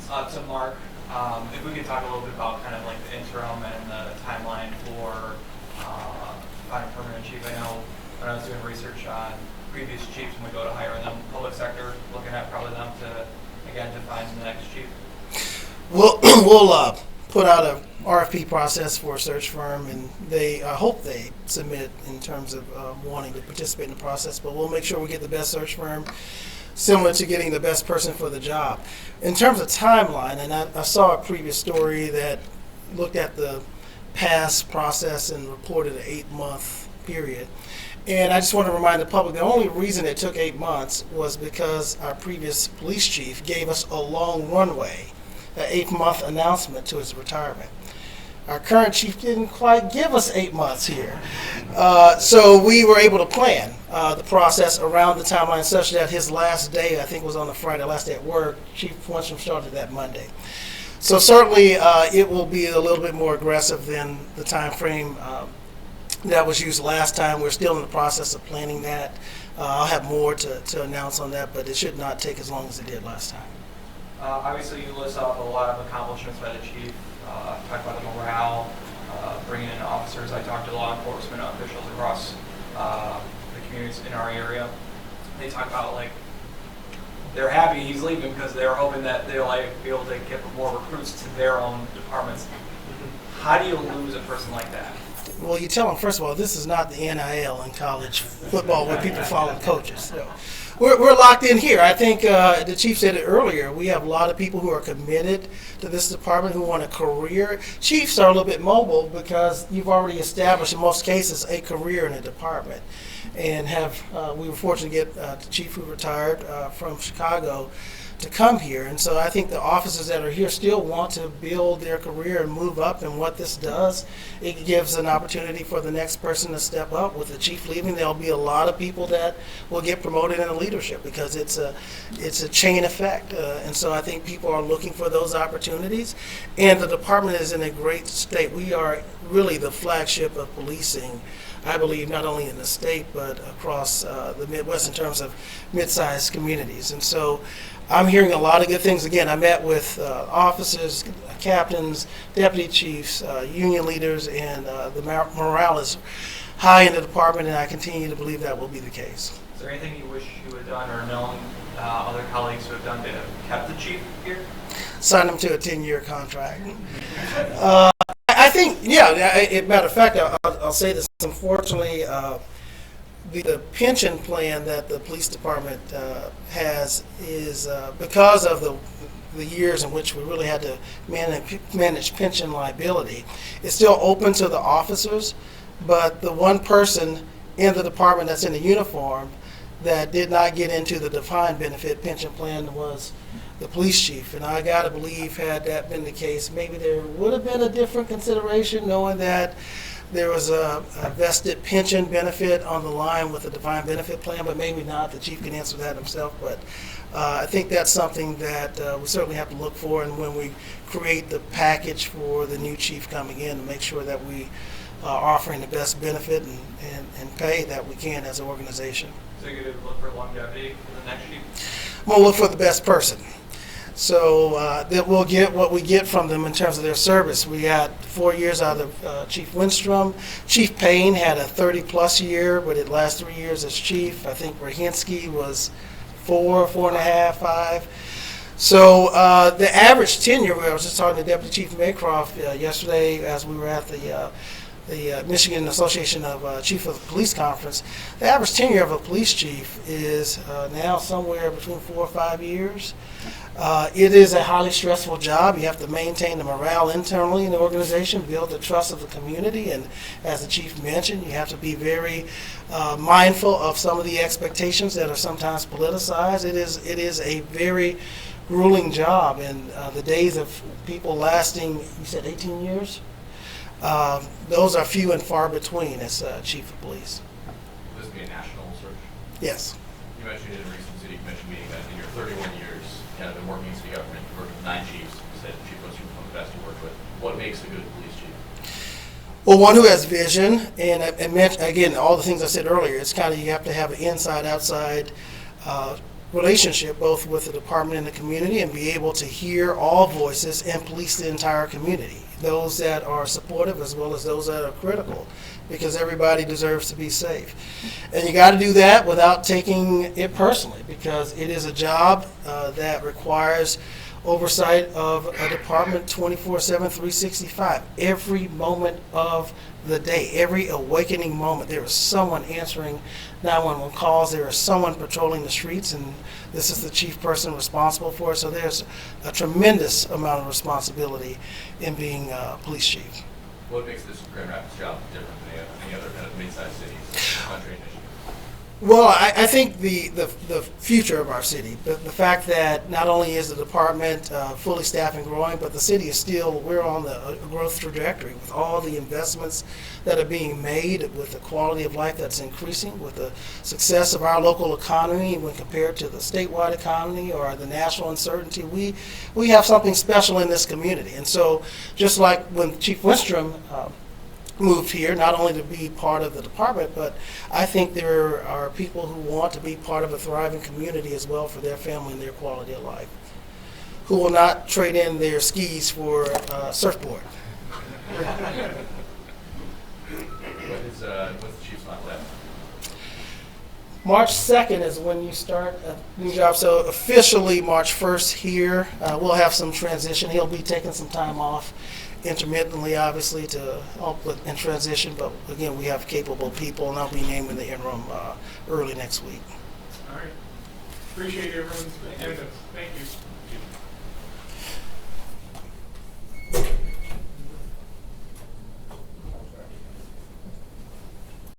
To Mark, if we could talk a little bit about kind of like the interim and the timeline for finding a permanent chief. I know when I was doing research on previous chiefs, when we go to hire them, public sector, looking at probably them to, again, to find the next chief. We'll put out a RFP process for a search firm, and they I hope they submit in terms of wanting to participate in the process. But we'll make sure we get the best search firm, similar to getting the best person for the job. In terms of timeline, and I saw a previous story that looked at the past process and reported an 8-month period. And I just want to remind the public the only reason it took 8 months was because our previous police chief gave us a long runway, an 8-month announcement to his retirement. Our current chief didn't quite give us 8 months here. So we were able to plan the process around the timeline such that his last day, I think was on a Friday, last day at work, Chief Winstrom started that Monday. So certainly it will be a little bit more aggressive than the time frame that was used last time. We're still in the process of planning that. I'll have more to announce on that, but it should not take as long as it did last time. Obviously, you list off a lot of accomplishments by the chief. Talk about the morale, bringing in officers. I talked to law enforcement officials across the communities in our area. They talk about like they're happy he's leaving because they're hoping that they'll be able to get more recruits to their own departments. How do you lose a person like that? Well, you tell them, first of all, this is not the NIL in college football where people follow coaches. So we're locked in here. I think the chief said it earlier. We have a lot of people who are committed to this department who want a career. Chiefs are a little bit mobile because you've already established, in most cases, a career in a department. And we were fortunate to get the chief who retired from Chicago to come here. And so I think the officers that are here still want to build their career and move up. And what this does, it gives an opportunity for the next person to step up. With the chief leaving, there'll be a lot of people that will get promoted into leadership because it's a chain effect. And so I think people are looking for those opportunities. And the department is in a great state. We are really the flagship of policing, I believe, not only in the state but across the Midwest in terms of mid-sized communities. And so I'm hearing a lot of good things. Again, I met with officers, captains, deputy chiefs, union leaders, and the morale is high in the department, and I continue to believe that will be the case. Is there anything you wish you had done or known other colleagues who have done to have kept the chief here? Sign them to a 10-year contract. I think, matter of fact, I'll say this. Unfortunately, the pension plan that the police department has is because of the years in which we really had to manage pension liability. It's still open to the officers, but the one person in the department that's in the uniform that did not get into the defined benefit pension plan was the police chief. And I got to believe, had that been the case, maybe there would have been a different consideration, knowing that there was a vested pension benefit on the line with the defined benefit plan, but maybe not. The chief can answer that himself. But I think that's something that we certainly have to look for, and when we create the package for the new chief coming in, to make sure that we are offering the best benefit and pay that we can as an organization. So you're going to look for longevity for the next chief? I'm going to look for the best person. So that we'll get what we get from them in terms of their service. We had 4 years out of Chief Winstrom. Chief Payne had a 30-plus year, but it last 3 years as chief. I think Rahinsky was 4.5, 5. So the average tenure, I was just talking to Deputy Chief Maycroft yesterday as we were at the Michigan Association of Chief of Police Conference. The average tenure of a police chief is now somewhere between 4 or 5 years. It is a highly stressful job. You have to maintain the morale internally in the organization, build the trust of the community, and as the chief mentioned, you have to be very mindful of some of the expectations that are sometimes politicized. It is a very grueling job, and the days of people lasting, you said 18 years? Those are few and far between as chief of police. Will this be a national search? Yes. You mentioned in a recent city commission meeting that in your 31 years, kind of been working in city government, you worked with 9 chiefs. You said Chief Winstrom was one of the best you worked with. What makes a good police chief? Well, one who has vision, and again, all the things I said earlier. It's kind of, you have to have an inside-outside relationship both with the department and the community and be able to hear all voices and police the entire community, those that are supportive as well as those that are critical, because everybody deserves to be safe. And you got to do that without taking it personally, because it is a job that requires oversight of a department 24/7, 365. Every moment of the day, every awakening moment, there is someone answering 911 calls, there is someone patrolling the streets, and this is the chief person responsible for it. So there's a tremendous amount of responsibility in being police chief. What makes this Grand Rapids job different than any other kind of mid-sized cities in the country and nation? Well, I think the future of our city, the fact that not only is the department fully staffed and growing, but the city is still, we're on the growth trajectory with all the investments that are being made, with the quality of life that's increasing, with the success of our local economy when compared to the statewide economy or the national uncertainty. We have something special in this community. And so just like when Chief Winstrom moved here, not only to be part of the department, but I think there are people who want to be part of a thriving community as well for their family and their quality of life, who will not trade in their skis for a surfboard. What's the chief's final left? March 2nd is when you start a new job, so officially March 1st here. We'll have some transition. He'll be taking some time off intermittently, obviously, to help with in transition, but again, we have capable people, and I'll be naming the interim early next week. All right. Appreciate everyone's attendance. Thank you.